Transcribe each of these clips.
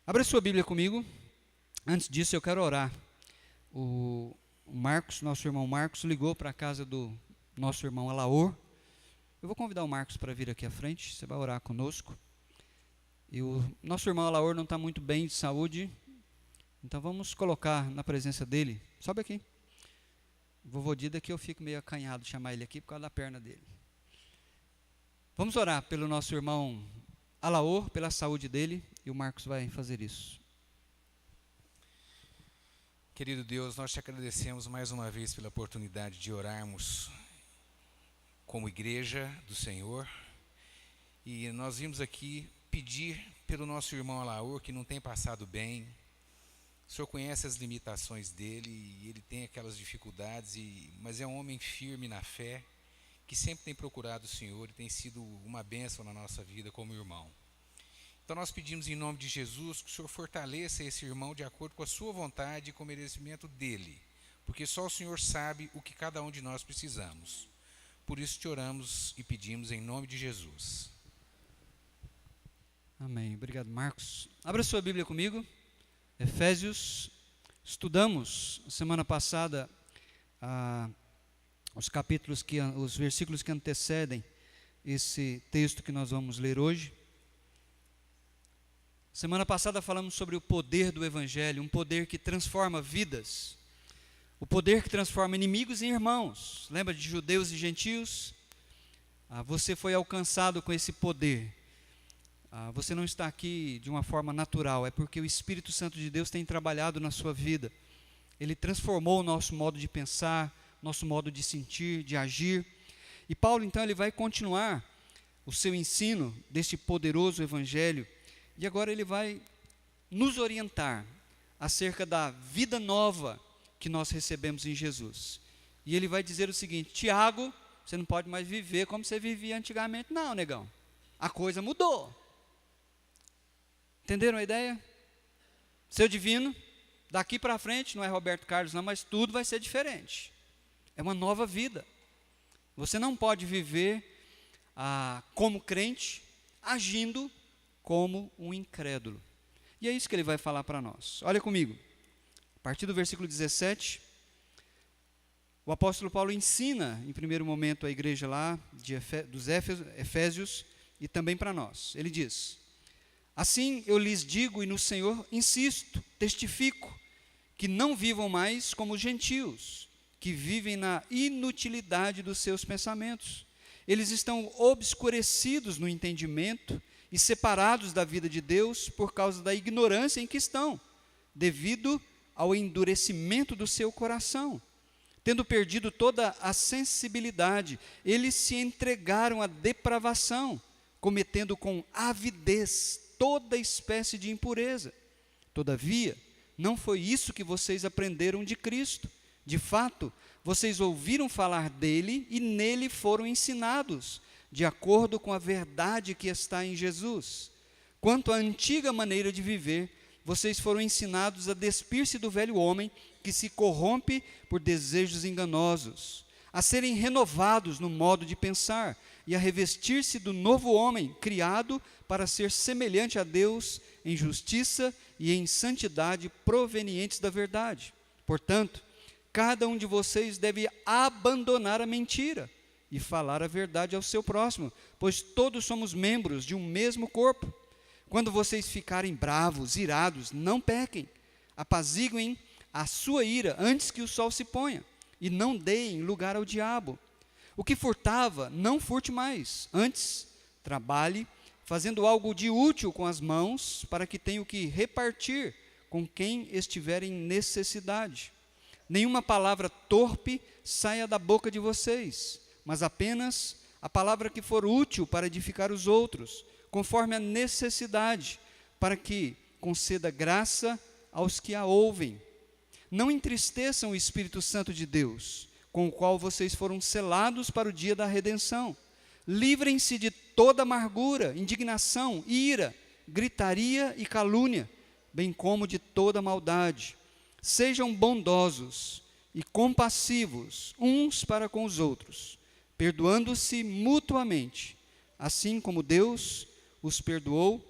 Abra sua Bíblia comigo. Antes disso, eu quero orar. O Marcos, nosso irmão Marcos, ligou para a casa do nosso irmão Alaor. Eu vou convidar o Marcos para vir aqui à frente, você vai orar conosco. E o nosso irmão Alaor não está muito bem de saúde, então vamos colocar na presença dele. Sobe aqui. Vovô Dida, que eu fico meio acanhado de chamar ele aqui por causa da perna dele. Vamos orar pelo nosso irmão Alaor, pela saúde dele, e o Marcos vai fazer isso. Querido Deus, nós te agradecemos mais uma vez pela oportunidade de orarmos como igreja do Senhor. E nós vimos aqui pedir pelo nosso irmão Alaor, que não tem passado bem. O Senhor conhece as limitações dele e ele tem aquelas dificuldades, mas é um homem firme na fé, que sempre tem procurado o Senhor e tem sido uma bênção na nossa vida como irmão. Então nós pedimos em nome de Jesus que o Senhor fortaleça esse irmão de acordo com a sua vontade e com o merecimento dele, porque só o Senhor sabe o que cada um de nós precisamos. Por isso te oramos e pedimos em nome de Jesus. Amém. Obrigado, Marcos. Abra sua Bíblia comigo. Efésios. Estudamos semana passada os versículos que antecedem esse texto que nós vamos ler hoje. Semana passada falamos sobre o poder do Evangelho, um poder que transforma vidas, o poder que transforma inimigos em irmãos. Lembra de judeus e gentios? Você foi alcançado com esse poder. Você não está aqui de uma forma natural, é porque o Espírito Santo de Deus tem trabalhado na sua vida. Ele transformou o nosso modo de pensar, nosso modo de sentir, de agir. E Paulo, então, ele vai continuar o seu ensino deste poderoso Evangelho. E agora ele vai nos orientar acerca da vida nova que nós recebemos em Jesus. E ele vai dizer o seguinte: Tiago, você não pode mais viver como você vivia antigamente, não, negão. A coisa mudou. Entenderam a ideia? Seu divino, daqui para frente, não é Roberto Carlos não, mas tudo vai ser diferente. É uma nova vida. Você não pode viver como crente, agindo como um incrédulo. E é isso que ele vai falar para nós. Olha comigo, a partir do versículo 17, o apóstolo Paulo ensina, em primeiro momento, a igreja lá dos Efésios, e também para nós. Ele diz: assim eu lhes digo e no Senhor insisto, testifico, que não vivam mais como os gentios, que vivem na inutilidade dos seus pensamentos. Eles estão obscurecidos no entendimento e separados da vida de Deus por causa da ignorância em que estão, devido ao endurecimento do seu coração. Tendo perdido toda a sensibilidade, eles se entregaram à depravação, cometendo com avidez toda espécie de impureza. Todavia, não foi isso que vocês aprenderam de Cristo. De fato, vocês ouviram falar dele e nele foram ensinados, de acordo com a verdade que está em Jesus. Quanto à antiga maneira de viver, vocês foram ensinados a despir-se do velho homem que se corrompe por desejos enganosos, a serem renovados no modo de pensar e a revestir-se do novo homem, criado para ser semelhante a Deus em justiça e em santidade provenientes da verdade. Portanto, cada um de vocês deve abandonar a mentira e falar a verdade ao seu próximo, pois todos somos membros de um mesmo corpo. Quando vocês ficarem bravos, irados, não pequem, apaziguem a sua ira antes que o sol se ponha, e não deem lugar ao diabo. O que furtava, não furte mais, antes trabalhe, fazendo algo de útil com as mãos, para que tenha o que repartir com quem estiver em necessidade. Nenhuma palavra torpe saia da boca de vocês, mas apenas a palavra que for útil para edificar os outros, conforme a necessidade, para que conceda graça aos que a ouvem. Não entristeçam o Espírito Santo de Deus, com o qual vocês foram selados para o dia da redenção. Livrem-se de toda amargura, indignação, ira, gritaria e calúnia, bem como de toda maldade. Sejam bondosos e compassivos uns para com os outros, perdoando-se mutuamente, assim como Deus os perdoou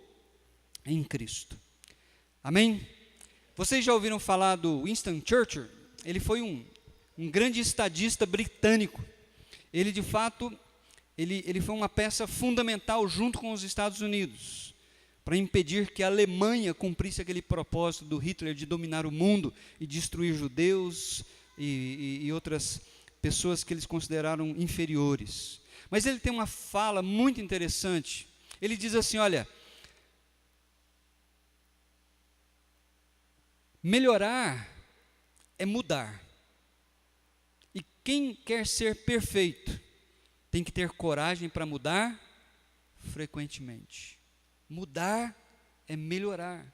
em Cristo. Amém? Vocês já ouviram falar do Winston Churchill? Ele foi um grande estadista britânico. Ele, de fato, ele foi uma peça fundamental junto com os Estados Unidos para impedir que a Alemanha cumprisse aquele propósito do Hitler de dominar o mundo e destruir judeus e outras pessoas que eles consideraram inferiores. Mas ele tem uma fala muito interessante. Ele diz assim, olha, melhorar é mudar. E quem quer ser perfeito tem que ter coragem para mudar frequentemente. Mudar é melhorar.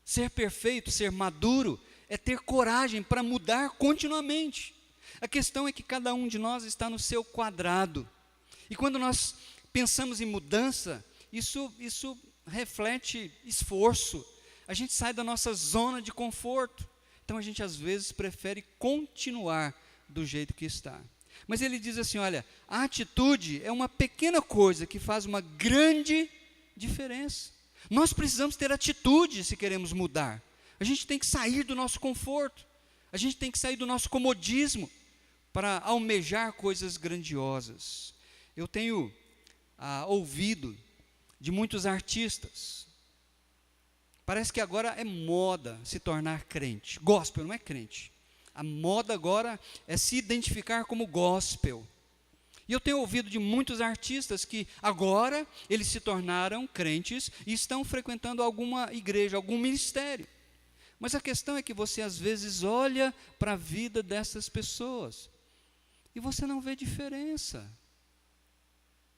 Ser perfeito, ser maduro, é ter coragem para mudar continuamente. A questão é que cada um de nós está no seu quadrado. E quando nós pensamos em mudança, isso reflete esforço. A gente sai da nossa zona de conforto. Então a gente às vezes prefere continuar do jeito que está. Mas ele diz assim, olha, a atitude é uma pequena coisa que faz uma grande diferença. Nós precisamos ter atitude se queremos mudar. A gente tem que sair do nosso conforto. A gente tem que sair do nosso comodismo para almejar coisas grandiosas. Eu tenho ouvido de muitos artistas. Parece que agora é moda se tornar crente. Gospel não é crente. A moda agora é se identificar como gospel. E eu tenho ouvido de muitos artistas que agora eles se tornaram crentes e estão frequentando alguma igreja, algum ministério. Mas a questão é que você às vezes olha para a vida dessas pessoas e você não vê diferença.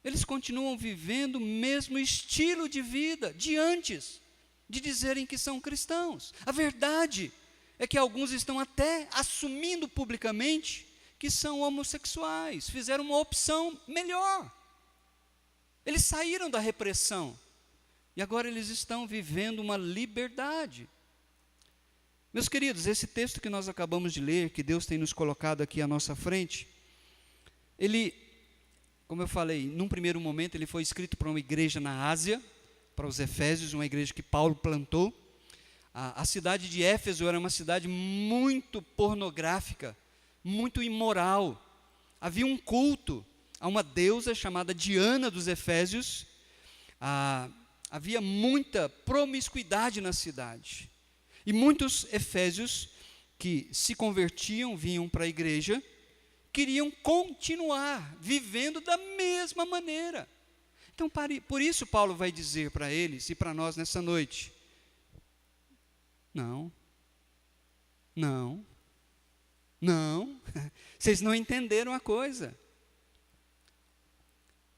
Eles continuam vivendo o mesmo estilo de vida de antes de dizerem que são cristãos. A verdade é que alguns estão até assumindo publicamente que são homossexuais, fizeram uma opção melhor. Eles saíram da repressão e agora eles estão vivendo uma liberdade. Meus queridos, esse texto que nós acabamos de ler, que Deus tem nos colocado aqui à nossa frente, ele, como eu falei, num primeiro momento ele foi escrito para uma igreja na Ásia, para os Efésios, uma igreja que Paulo plantou. A cidade de Éfeso era uma cidade muito pornográfica, muito imoral. Havia um culto a uma deusa chamada Diana dos Efésios. Havia muita promiscuidade na cidade. E muitos efésios que se convertiam, vinham para a igreja, queriam continuar vivendo da mesma maneira. Então, por isso Paulo vai dizer para eles e para nós nessa noite, não, vocês não entenderam a coisa.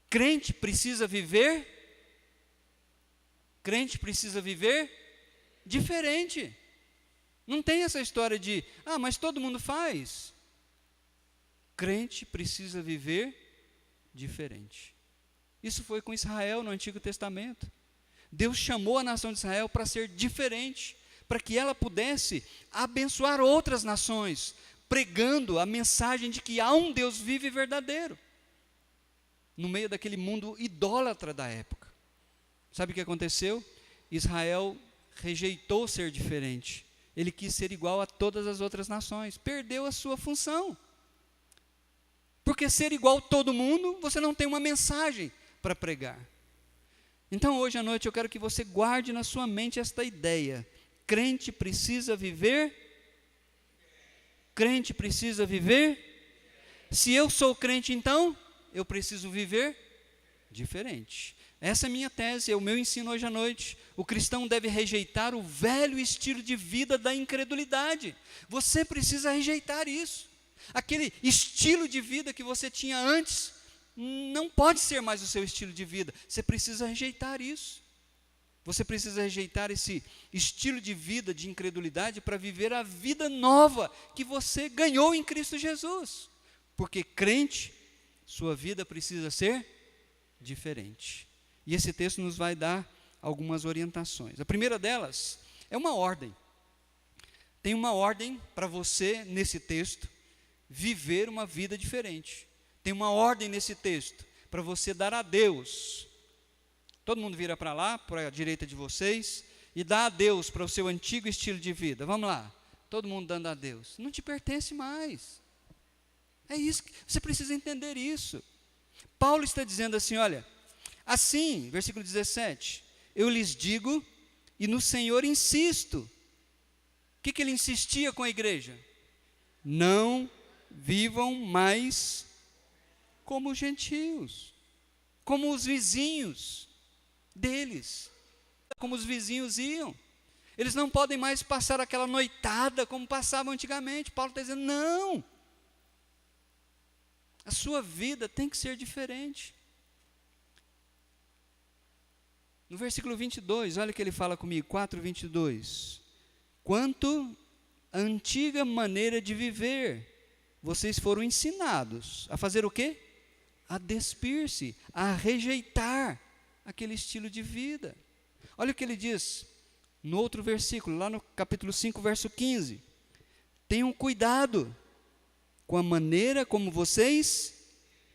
Crente precisa viver diferente. Não tem essa história de, mas todo mundo faz. Crente precisa viver diferente. Isso foi com Israel no Antigo Testamento. Deus chamou a nação de Israel para ser diferente, para que ela pudesse abençoar outras nações, pregando a mensagem de que há um Deus vivo e verdadeiro, no meio daquele mundo idólatra da época. Sabe o que aconteceu? Israel rejeitou ser diferente. Ele quis ser igual a todas as outras nações. Perdeu a sua função. Porque ser igual a todo mundo, você não tem uma mensagem para pregar. Então hoje à noite eu quero que você guarde na sua mente esta ideia. Crente precisa viver. Se eu sou crente, então, eu preciso viver diferente. Essa é a minha tese, é o meu ensino hoje à noite. O cristão deve rejeitar o velho estilo de vida da incredulidade. Você precisa rejeitar isso. Aquele estilo de vida que você tinha antes, não pode ser mais o seu estilo de vida. Você precisa rejeitar isso. Você precisa rejeitar esse estilo de vida de incredulidade para viver a vida nova que você ganhou em Cristo Jesus. Porque crente, sua vida precisa ser diferente. E esse texto nos vai dar algumas orientações. A primeira delas é uma ordem. Tem uma ordem para você nesse texto viver uma vida diferente. Tem uma ordem nesse texto para você dar a Deus. Todo mundo vira para lá, para a direita de vocês, e dá adeus para o seu antigo estilo de vida, vamos lá, todo mundo dando adeus, não te pertence mais. É isso, você precisa entender isso. Paulo está dizendo assim, olha, assim, versículo 17, eu lhes digo e no Senhor insisto. O que ele insistia com a igreja? Não vivam mais como os gentios, como os vizinhos deles, como os vizinhos iam. Eles não podem mais passar aquela noitada como passavam antigamente. Paulo está dizendo, não. A sua vida tem que ser diferente. No versículo 22, olha o que ele fala comigo, 4:22. Quanto à antiga maneira de viver, vocês foram ensinados a fazer o quê? A despir-se, a rejeitar aquele estilo de vida. Olha o que ele diz no outro versículo, lá no capítulo 5, verso 15. Tenham cuidado com a maneira como vocês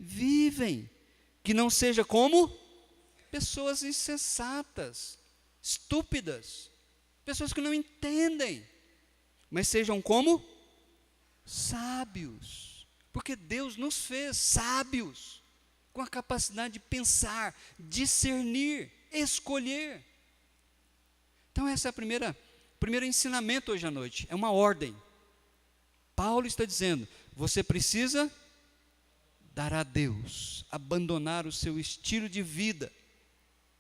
vivem, que não seja como pessoas insensatas, estúpidas, pessoas que não entendem, mas sejam como sábios, porque Deus nos fez sábios, com a capacidade de pensar, discernir, escolher. Então essa é o primeiro ensinamento hoje à noite, é uma ordem. Paulo está dizendo, você precisa dar a Deus, abandonar o seu estilo de vida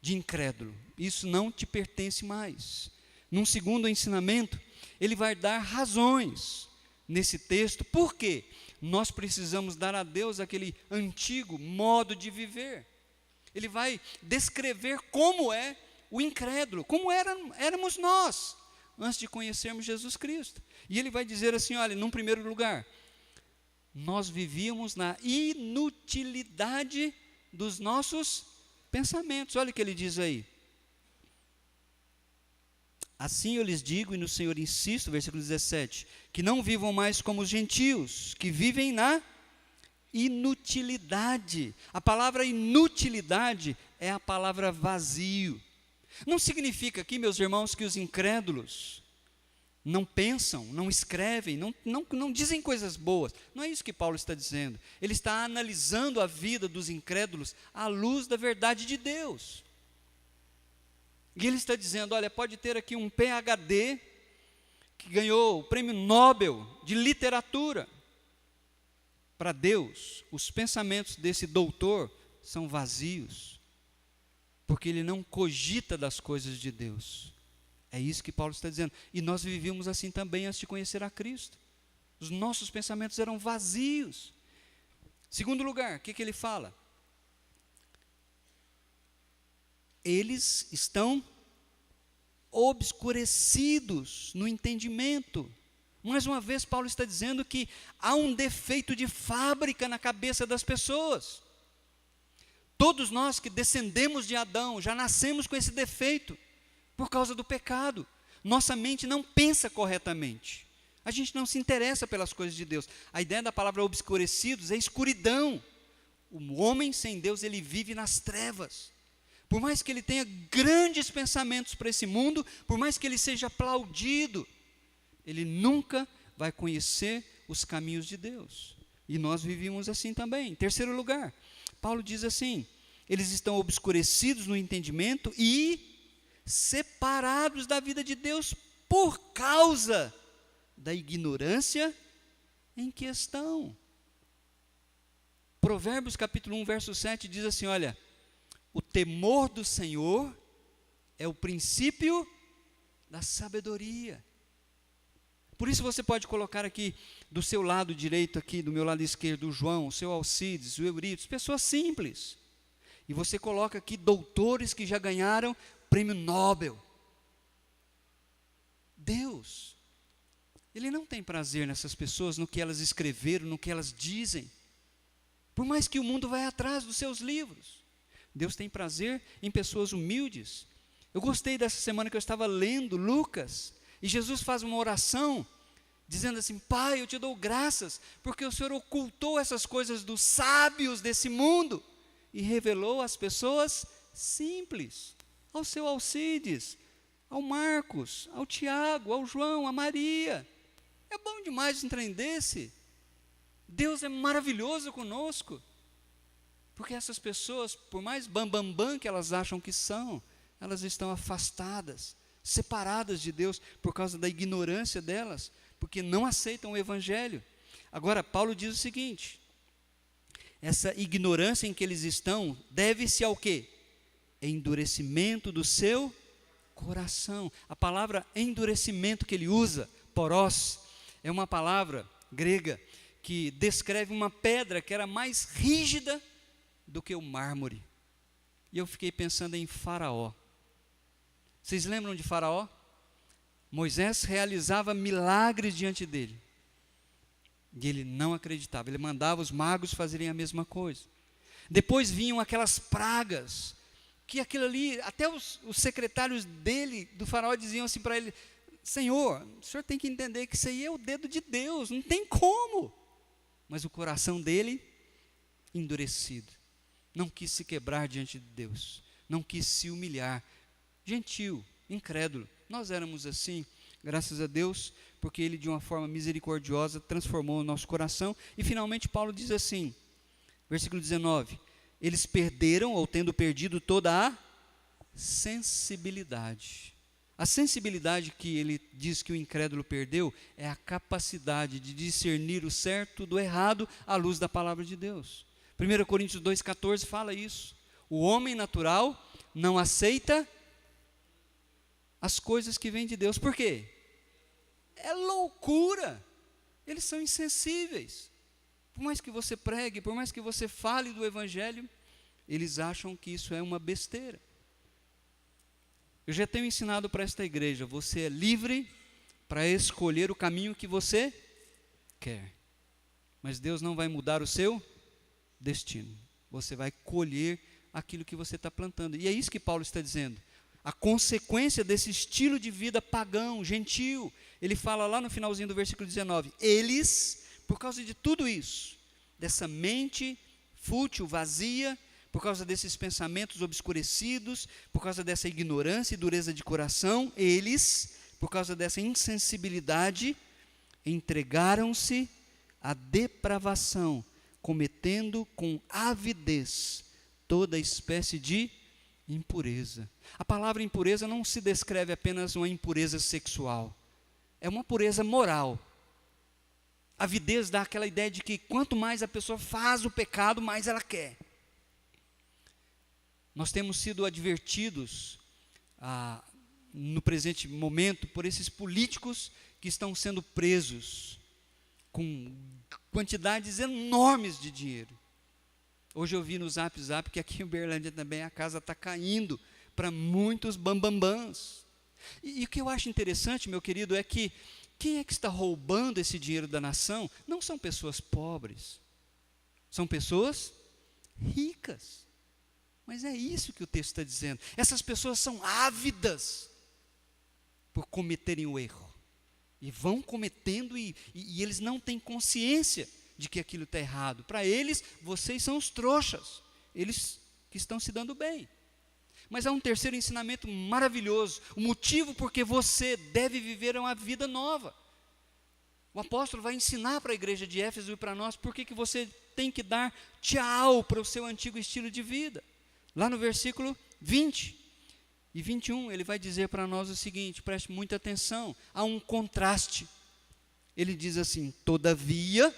de incrédulo, isso não te pertence mais. Num segundo ensinamento, ele vai dar razões nesse texto, por quê? Nós precisamos dar a Deus aquele antigo modo de viver. Ele vai descrever como é o incrédulo, como éramos nós, antes de conhecermos Jesus Cristo. E ele vai dizer assim, olha, num primeiro lugar, nós vivíamos na inutilidade dos nossos pensamentos. Olha o que ele diz aí. Assim eu lhes digo, e no Senhor insisto, versículo 17, que não vivam mais como os gentios, que vivem na inutilidade. A palavra inutilidade é a palavra vazio. Não significa aqui, meus irmãos, que os incrédulos não pensam, não escrevem, não dizem coisas boas. Não é isso que Paulo está dizendo. Ele está analisando a vida dos incrédulos à luz da verdade de Deus. E ele está dizendo, olha, pode ter aqui um PhD que ganhou o prêmio Nobel de literatura. Para Deus, os pensamentos desse doutor são vazios, porque ele não cogita das coisas de Deus. É isso que Paulo está dizendo. E nós vivíamos assim também antes de conhecer a Cristo. Os nossos pensamentos eram vazios. Segundo lugar, o que ele fala? Eles estão obscurecidos no entendimento. Mais uma vez, Paulo está dizendo que há um defeito de fábrica na cabeça das pessoas. Todos nós que descendemos de Adão, já nascemos com esse defeito, por causa do pecado. Nossa mente não pensa corretamente. A gente não se interessa pelas coisas de Deus. A ideia da palavra obscurecidos é escuridão. O homem sem Deus, ele vive nas trevas. Por mais que ele tenha grandes pensamentos para esse mundo, por mais que ele seja aplaudido, ele nunca vai conhecer os caminhos de Deus. E nós vivíamos assim também. Em terceiro lugar, Paulo diz assim, eles estão obscurecidos no entendimento e separados da vida de Deus por causa da ignorância em que estão. Provérbios capítulo 1, verso 7 diz assim, olha, o temor do Senhor é o princípio da sabedoria. Por isso você pode colocar aqui do seu lado direito, aqui do meu lado esquerdo, o João, o seu Alcides, o Euritos, pessoas simples. E você coloca aqui doutores que já ganharam prêmio Nobel. Deus, Ele não tem prazer nessas pessoas, no que elas escreveram, no que elas dizem. Por mais que o mundo vá atrás dos seus livros, Deus tem prazer em pessoas humildes. Eu gostei dessa semana que eu estava lendo Lucas, e Jesus faz uma oração, dizendo assim, Pai, eu te dou graças, porque o Senhor ocultou essas coisas dos sábios desse mundo, e revelou às pessoas simples, ao seu Alcides, ao Marcos, ao Tiago, ao João, a Maria. É bom demais um trem desse. Deus é maravilhoso conosco. Porque essas pessoas, por mais bambambam que elas acham que são, elas estão afastadas, separadas de Deus por causa da ignorância delas, porque não aceitam o Evangelho. Agora, Paulo diz o seguinte: essa ignorância em que eles estão deve-se ao quê? Endurecimento do seu coração. A palavra endurecimento que ele usa, porós, é uma palavra grega que descreve uma pedra que era mais rígida do que o mármore. E eu fiquei pensando em Faraó. Vocês lembram de Faraó? Moisés realizava milagres diante dele. E ele não acreditava. Ele mandava os magos fazerem a mesma coisa. Depois vinham aquelas pragas, que aquilo ali, até os secretários dele, do Faraó, diziam assim para ele: Senhor, o senhor tem que entender que isso aí é o dedo de Deus, não tem como. Mas o coração dele, endurecido, não quis se quebrar diante de Deus, não quis se humilhar, gentil, incrédulo. Nós éramos assim, graças a Deus, porque Ele de uma forma misericordiosa transformou o nosso coração. E finalmente Paulo diz assim, versículo 19, eles perderam, ou tendo perdido, toda a sensibilidade. A sensibilidade que ele diz que o incrédulo perdeu é a capacidade de discernir o certo do errado à luz da palavra de Deus. 1 Coríntios 2,14 fala isso. O homem natural não aceita as coisas que vêm de Deus. Por quê? É loucura. Eles são insensíveis. Por mais que você pregue, por mais que você fale do Evangelho, eles acham que isso é uma besteira. Eu já tenho ensinado para esta igreja, você é livre para escolher o caminho que você quer. Mas Deus não vai mudar o seu destino. Você vai colher aquilo que você está plantando. E é isso que Paulo está dizendo. A consequência desse estilo de vida pagão, gentil, ele fala lá no finalzinho do versículo 19, eles, por causa de tudo isso, dessa mente fútil, vazia, por causa desses pensamentos obscurecidos, por causa dessa ignorância e dureza de coração, eles, por causa dessa insensibilidade, entregaram-se à depravação, cometendo com avidez toda espécie de impureza. A palavra impureza não se descreve apenas uma impureza sexual, é uma pureza moral. Avidez dá aquela ideia de que quanto mais a pessoa faz o pecado, mais ela quer. Nós temos sido advertidos no presente momento por esses políticos que estão sendo presos com quantidades enormes de dinheiro. Hoje eu vi no Zap que aqui em Uberlândia também a casa está caindo para muitos bambambãs. E o que eu acho interessante, meu querido, é que quem é que está roubando esse dinheiro da nação não são pessoas pobres, são pessoas ricas. Mas é isso que o texto está dizendo. Essas pessoas são ávidas por cometerem o erro. E vão cometendo e eles não têm consciência de que aquilo está errado. Para eles, vocês são os trouxas. Eles que estão se dando bem. Mas há um terceiro ensinamento maravilhoso. O motivo por que você deve viver uma vida nova. O apóstolo vai ensinar para a igreja de Éfeso e para nós por que você tem que dar tchau para o seu antigo estilo de vida. Lá no versículo 20 e 21, ele vai dizer para nós o seguinte, preste muita atenção, há um contraste. Ele diz assim, todavia,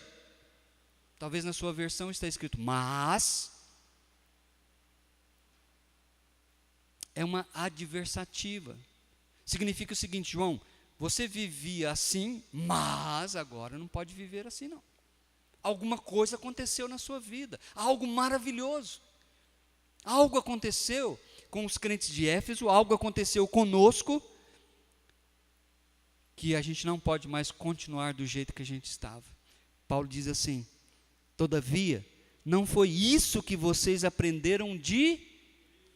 talvez na sua versão está escrito, mas, é uma adversativa. Significa o seguinte, João, você vivia assim, mas agora não pode viver assim não. Alguma coisa aconteceu na sua vida, algo maravilhoso. Algo aconteceu com os crentes de Éfeso, algo aconteceu conosco, que a gente não pode mais continuar do jeito que a gente estava. Paulo diz assim, todavia, não foi isso que vocês aprenderam de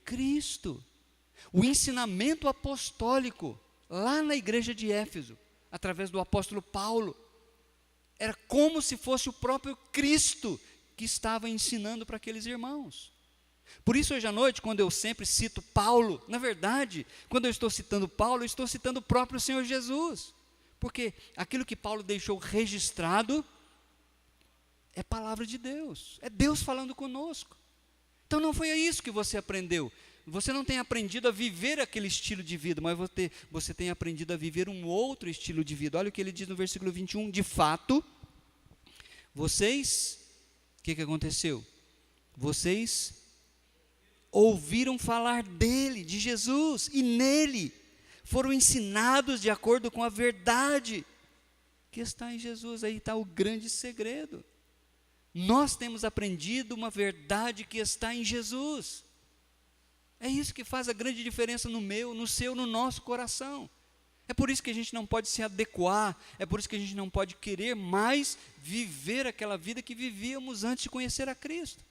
Cristo. O ensinamento apostólico, lá na igreja de Éfeso, através do apóstolo Paulo, era como se fosse o próprio Cristo que estava ensinando para aqueles irmãos. Por isso, hoje à noite, quando eu sempre cito Paulo, na verdade, quando eu estou citando Paulo, eu estou citando o próprio Senhor Jesus. Porque aquilo que Paulo deixou registrado é palavra de Deus, é Deus falando conosco. Então não foi isso que você aprendeu. Você não tem aprendido a viver aquele estilo de vida, mas você tem aprendido a viver um outro estilo de vida. Olha o que ele diz no versículo 21, de fato, vocês, o que aconteceu? Vocês ouviram falar dele, de Jesus, e nele foram ensinados de acordo com a verdade que está em Jesus. Aí está o grande segredo. Nós temos aprendido uma verdade que está em Jesus. É isso que faz a grande diferença no meu, no seu, no nosso coração. É por isso que a gente não pode se adequar, é por isso que a gente não pode querer mais viver aquela vida que vivíamos antes de conhecer a Cristo.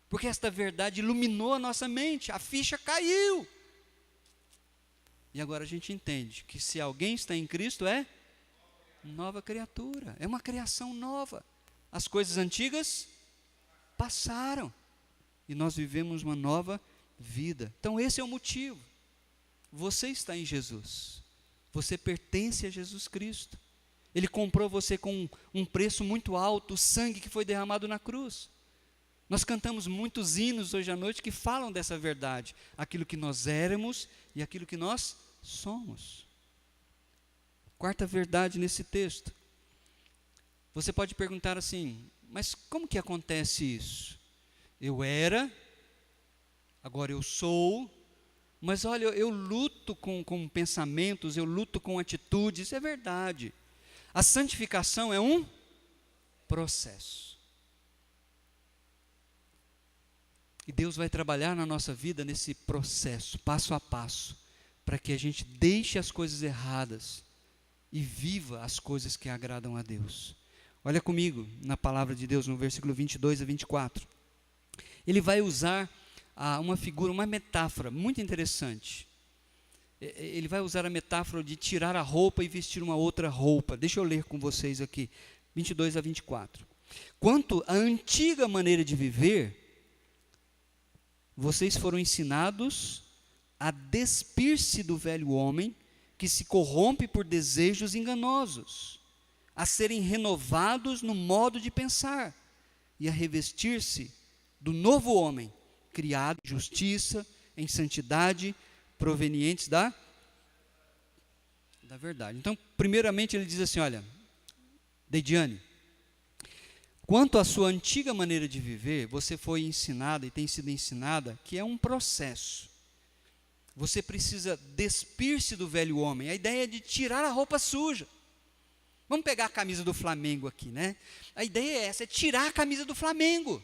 Porque esta verdade iluminou a nossa mente, a ficha caiu. E agora a gente entende que se alguém está em Cristo é nova criatura, é uma criação nova. As coisas antigas passaram e nós vivemos uma nova vida. Então esse é o motivo. Você está em Jesus. Você pertence a Jesus Cristo. Ele comprou você com um preço muito alto, o sangue que foi derramado na cruz. Nós cantamos muitos hinos hoje à noite que falam dessa verdade. Aquilo que nós éramos e aquilo que nós somos. Quarta verdade nesse texto. Você pode perguntar assim, mas como que acontece isso? Eu era, agora eu sou, mas olha, eu luto com pensamentos, eu luto com atitudes, é verdade. A santificação é um processo. E Deus vai trabalhar na nossa vida nesse processo, passo a passo, para que a gente deixe as coisas erradas e viva as coisas que agradam a Deus. Olha comigo na palavra de Deus, no versículo 22 a 24. Ele vai usar uma figura, uma metáfora muito interessante. Ele vai usar a metáfora de tirar a roupa e vestir uma outra roupa. Deixa eu ler com vocês aqui, 22 a 24. Quanto à antiga maneira de viver, vocês foram ensinados a despir-se do velho homem que se corrompe por desejos enganosos, a serem renovados no modo de pensar e a revestir-se do novo homem, criado em justiça, em santidade, provenientes da verdade. Então, primeiramente ele diz assim, olha, Deidiane, quanto à sua antiga maneira de viver, você foi ensinada e tem sido ensinada que é um processo. Você precisa despir-se do velho homem. A ideia é de tirar a roupa suja. Vamos pegar a camisa do Flamengo aqui, né? A ideia é essa, é tirar a camisa do Flamengo.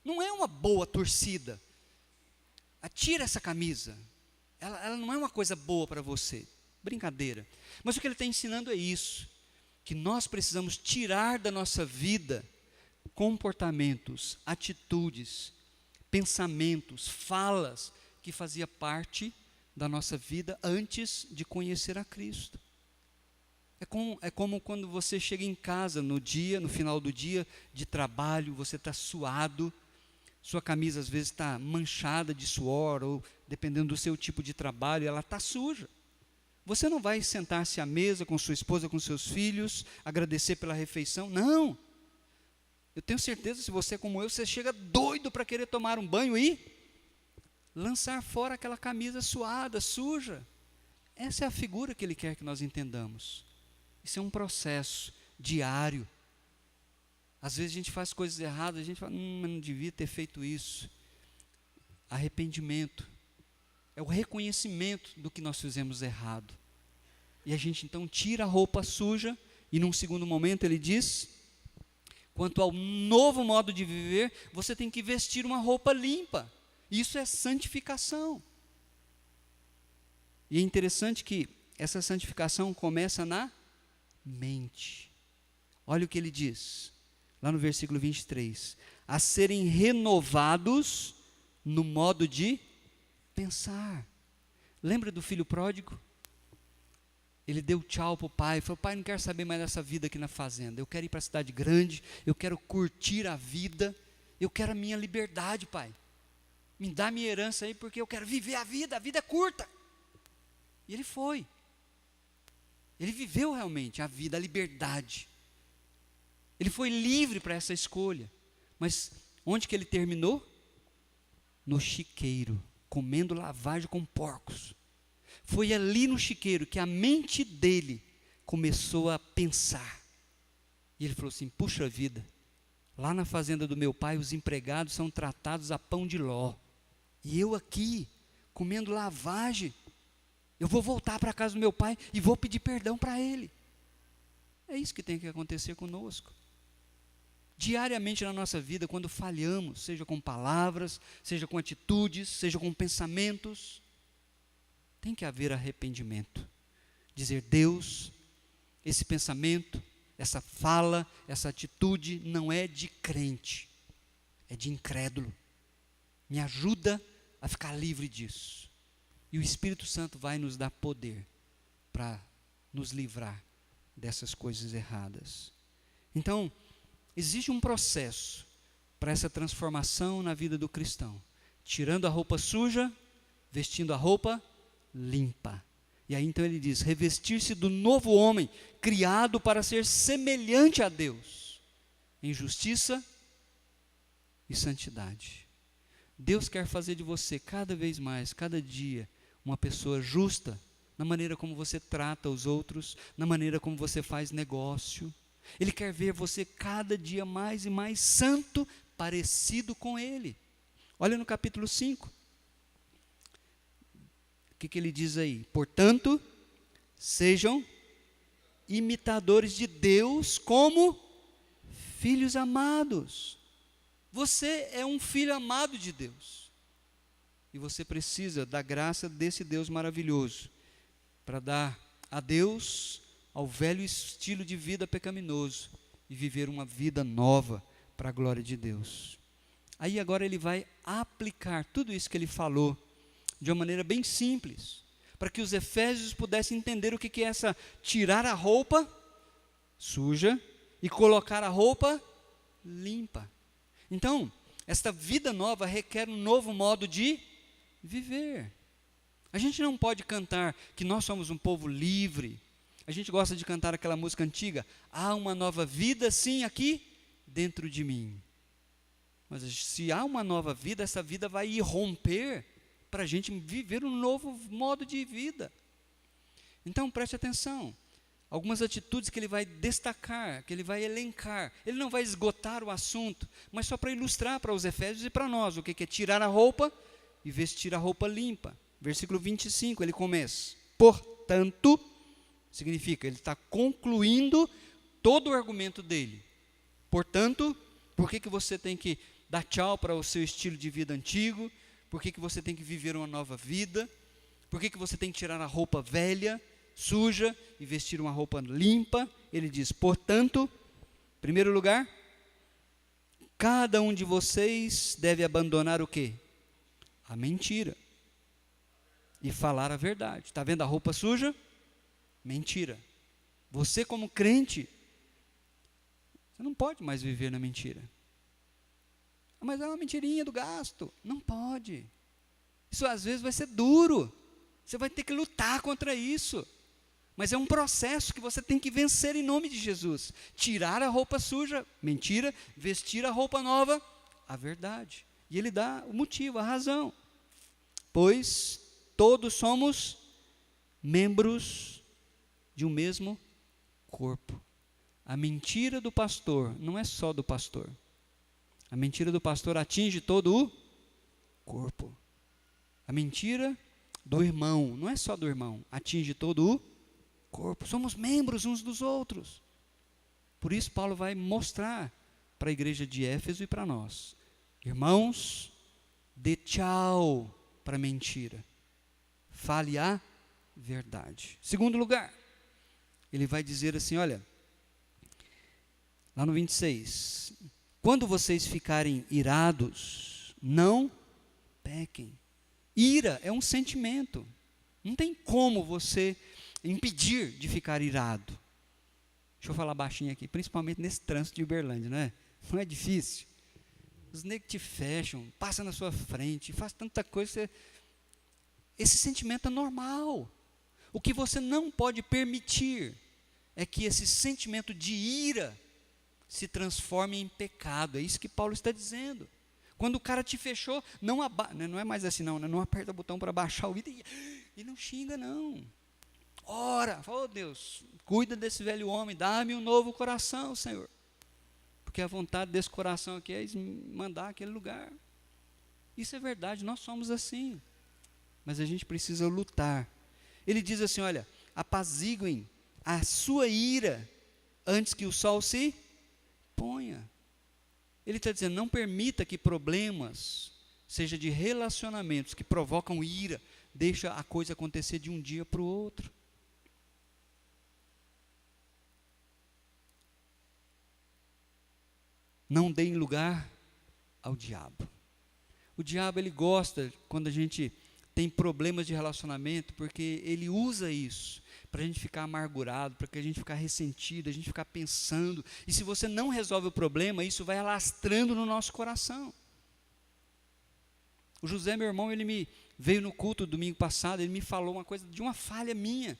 Não é uma boa torcida. Tira essa camisa. Ela não é uma coisa boa para você. Brincadeira. Mas o que ele está ensinando é isso. Que nós precisamos tirar da nossa vida comportamentos, atitudes, pensamentos, falas que fazia parte da nossa vida antes de conhecer a Cristo. É como quando você chega em casa no final do dia de trabalho, você está suado, sua camisa às vezes está manchada de suor, ou dependendo do seu tipo de trabalho, ela está suja. Você não vai sentar-se à mesa com sua esposa, com seus filhos, agradecer pela refeição, não. Eu tenho certeza, se você é como eu, você chega doido para querer tomar um banho e lançar fora aquela camisa suada, suja. Essa é a figura que ele quer que nós entendamos. Isso é um processo diário. Às vezes a gente faz coisas erradas, a gente fala, mas não devia ter feito isso. Arrependimento é o reconhecimento do que nós fizemos errado. E a gente então tira a roupa suja e num segundo momento ele diz, quanto ao novo modo de viver, você tem que vestir uma roupa limpa. Isso é santificação. E é interessante que essa santificação começa na mente. Olha o que ele diz, lá no versículo 23. A serem renovados no modo de pensar. Lembra do filho pródigo? Ele deu tchau para o pai, falou, pai, não quero saber mais dessa vida aqui na fazenda, eu quero ir para a cidade grande, eu quero curtir a vida, eu quero a minha liberdade, pai. me dá minha herança aí, porque eu quero viver a vida é curta. E ele foi. Ele viveu realmente a vida, a liberdade. Ele foi livre para essa escolha. Mas onde que ele terminou? No chiqueiro, comendo lavagem com porcos. Foi ali no chiqueiro que a mente dele começou a pensar. E ele falou assim, puxa vida, lá na fazenda do meu pai os empregados são tratados a pão de ló. E eu aqui, comendo lavagem, eu vou voltar para a casa do meu pai e vou pedir perdão para ele. É isso que tem que acontecer conosco. Diariamente na nossa vida, quando falhamos, seja com palavras, seja com atitudes, seja com pensamentos, tem que haver arrependimento. Dizer, Deus, esse pensamento, essa fala, essa atitude não é de crente, é de incrédulo. Me ajuda a ficar livre disso. E o Espírito Santo vai nos dar poder para nos livrar dessas coisas erradas. Então, existe um processo para essa transformação na vida do cristão. Tirando a roupa suja, vestindo a roupa limpa. E aí então ele diz, revestir-se do novo homem, criado para ser semelhante a Deus, em justiça e santidade. Deus quer fazer de você cada vez mais, cada dia, uma pessoa justa, na maneira como você trata os outros, na maneira como você faz negócio. Ele quer ver você cada dia mais e mais santo, parecido com Ele. Olha no capítulo 5. O que ele diz aí? Portanto, sejam imitadores de Deus como filhos amados. Você é um filho amado de Deus. E você precisa da graça desse Deus maravilhoso para dar a Deus ao velho estilo de vida pecaminoso e viver uma vida nova para a glória de Deus. Aí agora ele vai aplicar tudo isso que ele falou de uma maneira bem simples, para que os efésios pudessem entender o que é essa tirar a roupa suja e colocar a roupa limpa. Então, esta vida nova requer um novo modo de viver. A gente não pode cantar que nós somos um povo livre. A gente gosta de cantar aquela música antiga, há uma nova vida sim aqui dentro de mim. Mas se há uma nova vida, essa vida vai irromper para a gente viver um novo modo de vida. Então preste atenção, algumas atitudes que ele vai destacar, que ele vai elencar, ele não vai esgotar o assunto, mas só para ilustrar para os efésios e para nós, o que é tirar a roupa e vestir a roupa limpa. Versículo 25, ele começa, portanto, significa, ele está concluindo todo o argumento dele. Portanto, por que você tem que dar tchau para o seu estilo de vida antigo? Por que você tem que viver uma nova vida? Por que você tem que tirar a roupa velha, suja, e vestir uma roupa limpa? Ele diz, portanto, em primeiro lugar, cada um de vocês deve abandonar o quê? A mentira. E falar a verdade. Está vendo a roupa suja? Mentira. Você como crente, você não pode mais viver na mentira. Mas é uma mentirinha do gasto. Não pode. Isso às vezes vai ser duro. Você vai ter que lutar contra isso. Mas é um processo que você tem que vencer em nome de Jesus. Tirar a roupa suja, mentira, vestir a roupa nova, a verdade. E ele dá o motivo, a razão. Pois todos somos membros de um mesmo corpo. A mentira do pastor não é só do pastor. A mentira do pastor atinge todo o corpo. A mentira do irmão não é só do irmão, atinge todo o corpo. Somos membros uns dos outros. Por isso Paulo vai mostrar para a igreja de Éfeso e para nós. Irmãos, dê tchau para a mentira. Fale a verdade. Segundo lugar, ele vai dizer assim, olha, lá no 26, quando vocês ficarem irados, não pequem. Ira é um sentimento. Não tem como você impedir de ficar irado. Deixa eu falar baixinho aqui, principalmente nesse trânsito de Uberlândia, não é? Não é difícil. os negros te fecham, passam na sua frente, faz tanta coisa. Esse sentimento é normal. O que você não pode permitir é que esse sentimento de ira se transforme em pecado. É isso que Paulo está dizendo. Quando o cara te fechou, não é mais assim não aperta o botão para baixar o vidro e não xinga não. Ora, oh Deus, cuida desse velho homem, dá-me um novo coração, Senhor. Porque a vontade desse coração aqui é mandar aquele lugar. Isso é verdade, nós somos assim. Mas a gente precisa lutar. Ele diz assim, olha, apaziguem a sua ira antes que o sol se ponha. Ele está dizendo, não permita que problemas, seja de relacionamentos que provocam ira, deixa a coisa acontecer de um dia para o outro. Não deem lugar ao diabo. O diabo, ele gosta quando a gente tem problemas de relacionamento, porque ele usa isso para a gente ficar amargurado, para que a gente ficar ressentido, a gente ficar pensando. E se você não resolve o problema, isso vai alastrando no nosso coração. O José, meu irmão, ele me veio no culto domingo passado, ele me falou uma coisa de uma falha minha.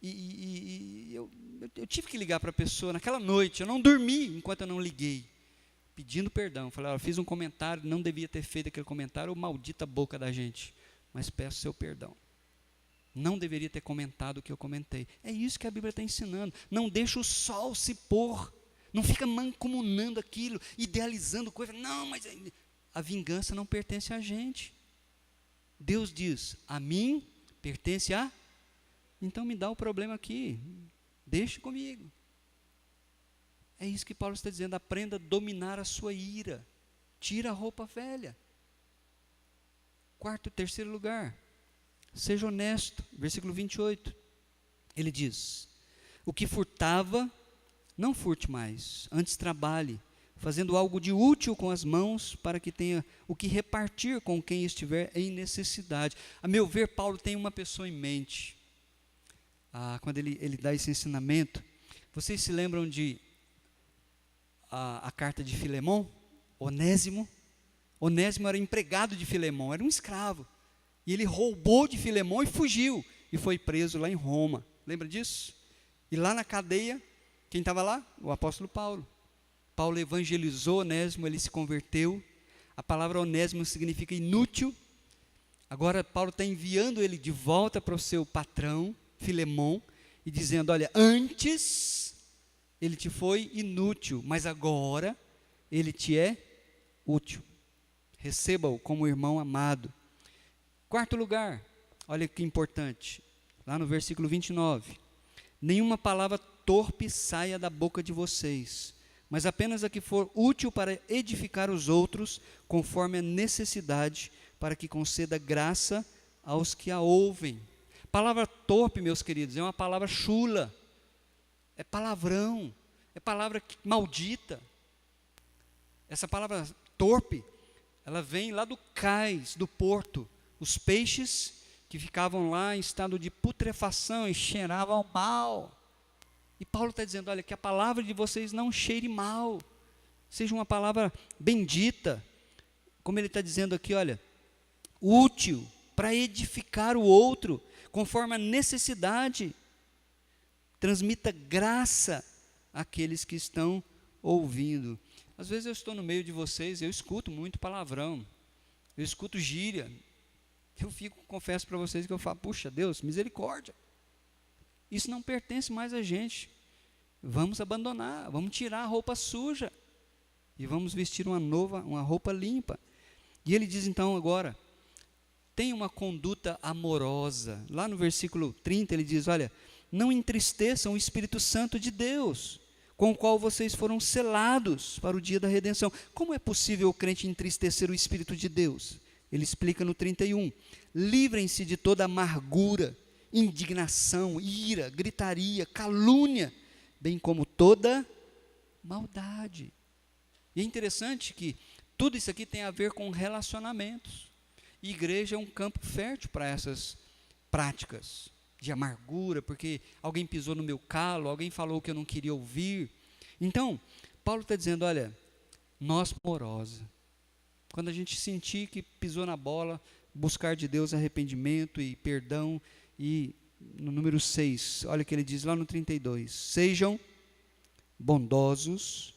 E eu tive que ligar para a pessoa naquela noite, eu não dormi enquanto eu não liguei, pedindo perdão. Falei, eu fiz um comentário, não devia ter feito aquele comentário, ou maldita boca da gente, mas peço seu perdão. Não deveria ter comentado o que eu comentei. É isso que a Bíblia está ensinando. Não deixa o sol se pôr. Não fica mancomunando aquilo, idealizando coisa. Não, mas a vingança não pertence a gente. Deus diz, a mim pertence a... Então me dá o problema aqui. Deixe comigo. É isso que Paulo está dizendo. Aprenda a dominar a sua ira. Tira a roupa velha. Terceiro lugar. Seja honesto, versículo 28, ele diz, o que furtava, não furte mais, antes trabalhe, fazendo algo de útil com as mãos, para que tenha o que repartir com quem estiver em necessidade. A meu ver, Paulo tem uma pessoa em mente, quando ele dá esse ensinamento. Vocês se lembram de a carta de Filemão? Onésimo era empregado de Filemão, era um escravo. E ele roubou de Filemão e fugiu. E foi preso lá em Roma. Lembra disso? E lá na cadeia, quem estava lá? O apóstolo Paulo. Paulo evangelizou Onésimo, ele se converteu. A palavra Onésimo significa inútil. Agora Paulo está enviando ele de volta para o seu patrão, Filemão, e dizendo, olha, antes ele te foi inútil, mas agora ele te é útil. Receba-o como irmão amado. Quarto lugar, olha que importante, lá no versículo 29, nenhuma palavra torpe saia da boca de vocês, mas apenas a que for útil para edificar os outros, conforme a necessidade, para que conceda graça aos que a ouvem. Palavra torpe, meus queridos, é uma palavra chula, é palavrão, é palavra maldita. Essa palavra torpe, ela vem lá do cais, do porto. Os peixes que ficavam lá em estado de putrefação e cheiravam mal. E Paulo está dizendo, olha, que a palavra de vocês não cheire mal, seja uma palavra bendita, como ele está dizendo aqui, olha, útil para edificar o outro, conforme a necessidade, transmita graça àqueles que estão ouvindo. Às vezes eu estou no meio de vocês, eu escuto muito palavrão, eu escuto gíria, confesso para vocês que eu falo, puxa Deus, misericórdia, isso não pertence mais a gente, vamos abandonar, vamos tirar a roupa suja, e vamos vestir uma roupa limpa. E ele diz então agora, tenha uma conduta amorosa, lá no versículo 30 ele diz, olha, não entristeçam o Espírito Santo de Deus, com o qual vocês foram selados para o dia da redenção. Como é possível o crente entristecer o Espírito de Deus? Ele explica no 31, livrem-se de toda amargura, indignação, ira, gritaria, calúnia, bem como toda maldade. E é interessante que tudo isso aqui tem a ver com relacionamentos. E igreja é um campo fértil para essas práticas de amargura, porque alguém pisou no meu calo, alguém falou que eu não queria ouvir. Então, Paulo está dizendo, olha, nós amorosa, Quando a gente sentir que pisou na bola, buscar de Deus arrependimento e perdão. E no número 6, olha o que ele diz lá no 32. Sejam bondosos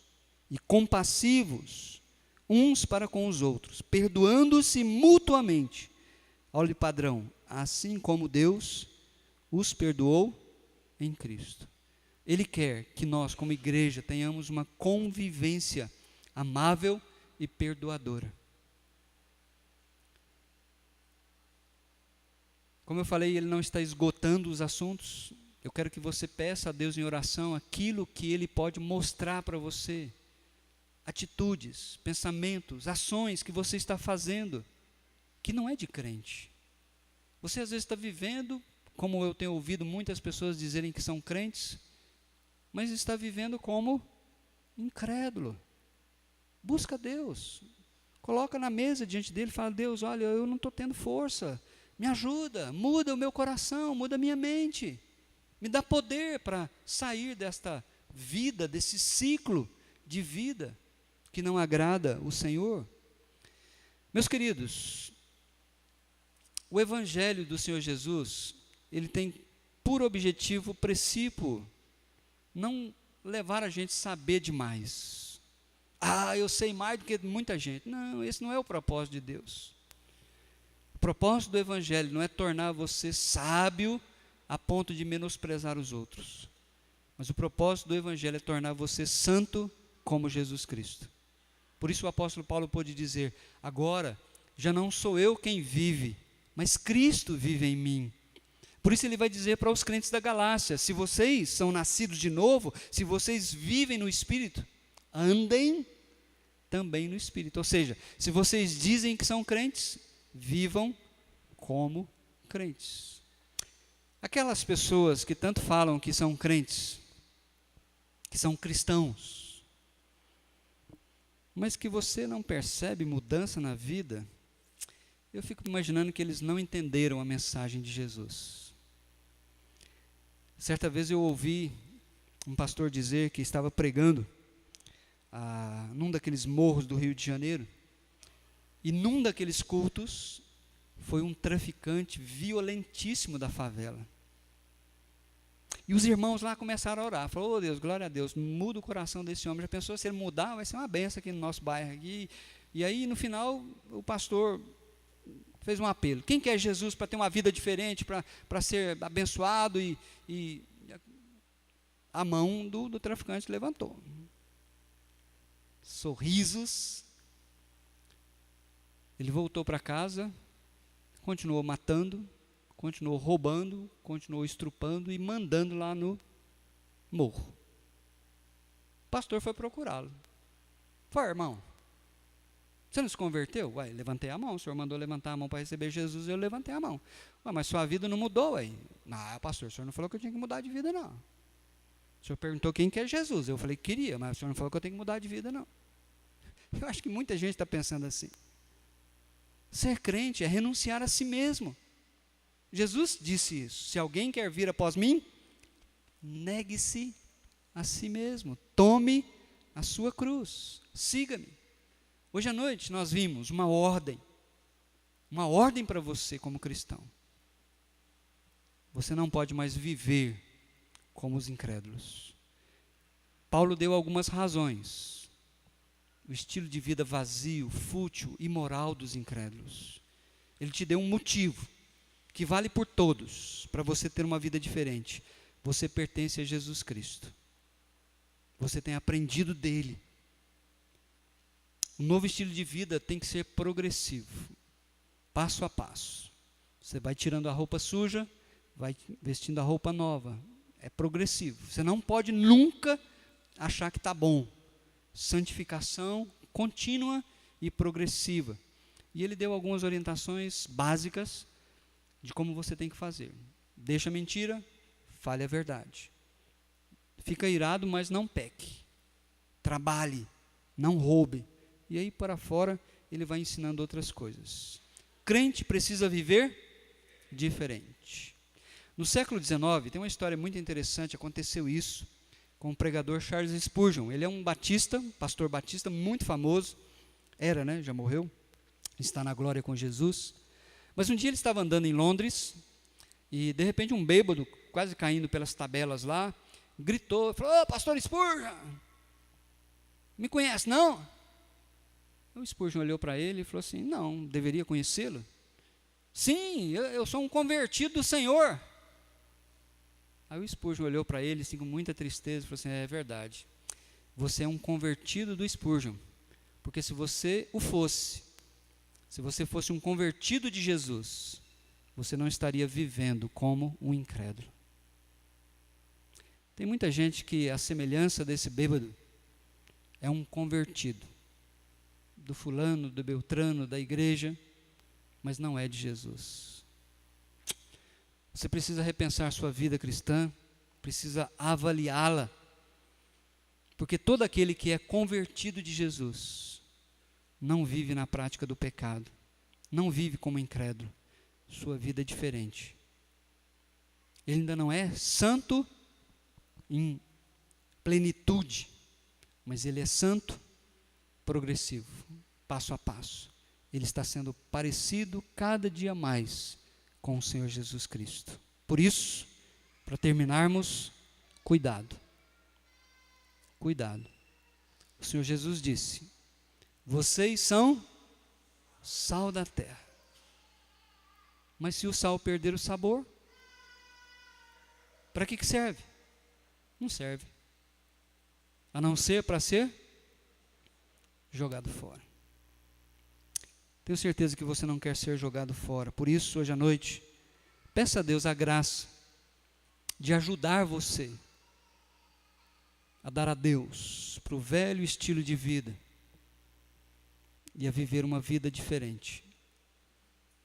e compassivos uns para com os outros, perdoando-se mutuamente. Olha o padrão, assim como Deus os perdoou em Cristo. Ele quer que nós, como igreja, tenhamos uma convivência amável e perdoadora. Como eu falei, ele não está esgotando os assuntos. Eu quero que você peça a Deus em oração aquilo que Ele pode mostrar para você. Atitudes, pensamentos, ações que você está fazendo, que não é de crente. Você às vezes está vivendo, como eu tenho ouvido muitas pessoas dizerem que são crentes, mas está vivendo como incrédulo. Busca Deus. Coloca na mesa diante dele e fala: Deus, olha, eu não estou tendo força. Me ajuda, muda o meu coração, muda a minha mente. Me dá poder para sair desta vida, desse ciclo de vida que não agrada o Senhor. Meus queridos, o Evangelho do Senhor Jesus, ele tem por objetivo princípio não levar a gente a saber demais. Eu sei mais do que muita gente. Não, esse não é o propósito de Deus. O propósito do Evangelho não é tornar você sábio a ponto de menosprezar os outros. Mas o propósito do Evangelho é tornar você santo como Jesus Cristo. Por isso o apóstolo Paulo pôde dizer: agora já não sou eu quem vive, mas Cristo vive em mim. Por isso ele vai dizer para os crentes da Galácia: se vocês são nascidos de novo, se vocês vivem no Espírito, andem também no Espírito. Ou seja, se vocês dizem que são crentes, vivam como crentes. Aquelas pessoas que tanto falam que são crentes, que são cristãos, mas que você não percebe mudança na vida, eu fico imaginando que eles não entenderam a mensagem de Jesus. Certa vez eu ouvi um pastor dizer que estava pregando num daqueles morros do Rio de Janeiro, e num daqueles cultos foi um traficante violentíssimo da favela. E os irmãos lá começaram a orar. Falaram: oh Deus, glória a Deus, muda o coração desse homem. Já pensou, se ele mudar, vai ser uma benção aqui no nosso bairro aqui. E aí no final o pastor fez um apelo: quem quer Jesus para ter uma vida diferente, para ser abençoado? E a mão do traficante levantou. Sorrisos. Ele voltou para casa, continuou matando, continuou roubando, continuou estrupando e mandando lá no morro. O pastor foi procurá-lo. Foi, irmão, você não se converteu? Ué, levantei a mão, o senhor mandou levantar a mão para receber Jesus, eu levantei a mão. Ué, mas sua vida não mudou, ué. Não, pastor, o senhor não falou que eu tinha que mudar de vida, não. O senhor perguntou quem quer Jesus, eu falei que queria, mas o senhor não falou que eu tenho que mudar de vida, não. Eu acho que muita gente está pensando assim. Ser crente é renunciar a si mesmo. Jesus disse isso: se alguém quer vir após mim, negue-se a si mesmo, tome a sua cruz, siga-me. Hoje à noite nós vimos uma ordem para você como cristão. Você não pode mais viver como os incrédulos. Paulo deu algumas razões. O estilo de vida vazio, fútil, imoral dos incrédulos. Ele te deu um motivo que vale por todos, para você ter uma vida diferente. Você pertence a Jesus Cristo. Você tem aprendido dele. Um novo estilo de vida tem que ser progressivo, passo a passo. Você vai tirando a roupa suja, vai vestindo a roupa nova. É progressivo. Você não pode nunca achar que está bom. Santificação contínua e progressiva. E ele deu algumas orientações básicas de como você tem que fazer. Deixa a mentira, fale a verdade. Fica irado, mas não peque. Trabalhe, não roube. E aí para fora ele vai ensinando outras coisas. Crente precisa viver diferente. No século XIX, tem uma história muito interessante, aconteceu isso com o pregador Charles Spurgeon. Ele é um batista, pastor batista muito famoso, era, né, já morreu. está na glória com Jesus. Mas um dia ele estava andando em Londres e de repente um bêbado, quase caindo pelas tabelas lá, gritou, falou: "Ô, pastor Spurgeon, me conhece não?" O Spurgeon olhou para ele e falou assim: "Não, deveria conhecê-lo." "Sim, eu sou um convertido do Senhor." Aí o Spurgeon olhou para ele assim, com muita tristeza e falou assim: "É verdade, você é um convertido do Spurgeon, porque se você o fosse, se você fosse um convertido de Jesus, você não estaria vivendo como um incrédulo." Tem muita gente que a semelhança desse bêbado é um convertido, do fulano, do beltrano, da igreja, mas não é de Jesus. Você precisa repensar sua vida cristã, precisa avaliá-la, porque todo aquele que é convertido de Jesus não vive na prática do pecado, não vive como incrédulo, sua vida é diferente. Ele ainda não é santo em plenitude, mas ele é santo progressivo, passo a passo. Ele está sendo parecido cada dia mais com o Senhor Jesus Cristo. Por isso, para terminarmos, cuidado. Cuidado. O Senhor Jesus disse: "Vocês são sal da terra." Mas se o sal perder o sabor, para que serve? Não serve. A não ser para ser jogado fora. Tenho certeza que você não quer ser jogado fora. Por isso, hoje à noite, peça a Deus a graça de ajudar você a dar adeus para o velho estilo de vida e a viver uma vida diferente,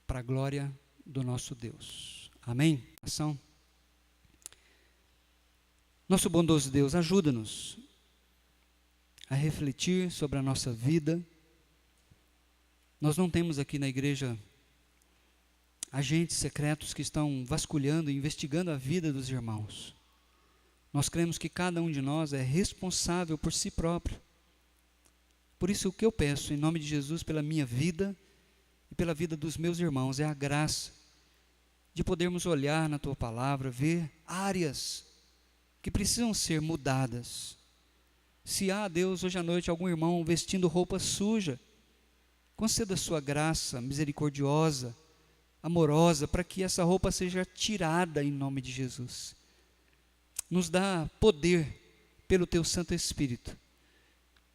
para a glória do nosso Deus. Amém? Ação. Nosso bondoso Deus, ajuda-nos a refletir sobre a nossa vida. Nós não temos aqui na igreja agentes secretos que estão vasculhando e investigando a vida dos irmãos. Nós cremos que cada um de nós é responsável por si próprio. Por isso, o que eu peço, em nome de Jesus, pela minha vida e pela vida dos meus irmãos, é a graça de podermos olhar na Tua palavra, ver áreas que precisam ser mudadas. Se há, Deus, hoje à noite, algum irmão vestindo roupa suja, conceda a Sua graça misericordiosa, amorosa, para que essa roupa seja tirada em nome de Jesus. Nos dá poder pelo Teu Santo Espírito,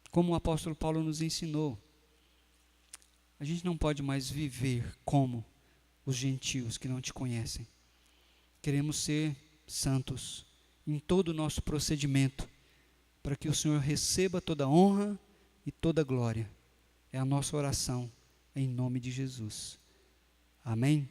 como o apóstolo Paulo nos ensinou. A gente não pode mais viver como os gentios que não Te conhecem. Queremos ser santos em todo o nosso procedimento, para que o Senhor receba toda a honra e toda a glória. É a nossa oração, em nome de Jesus. Amém?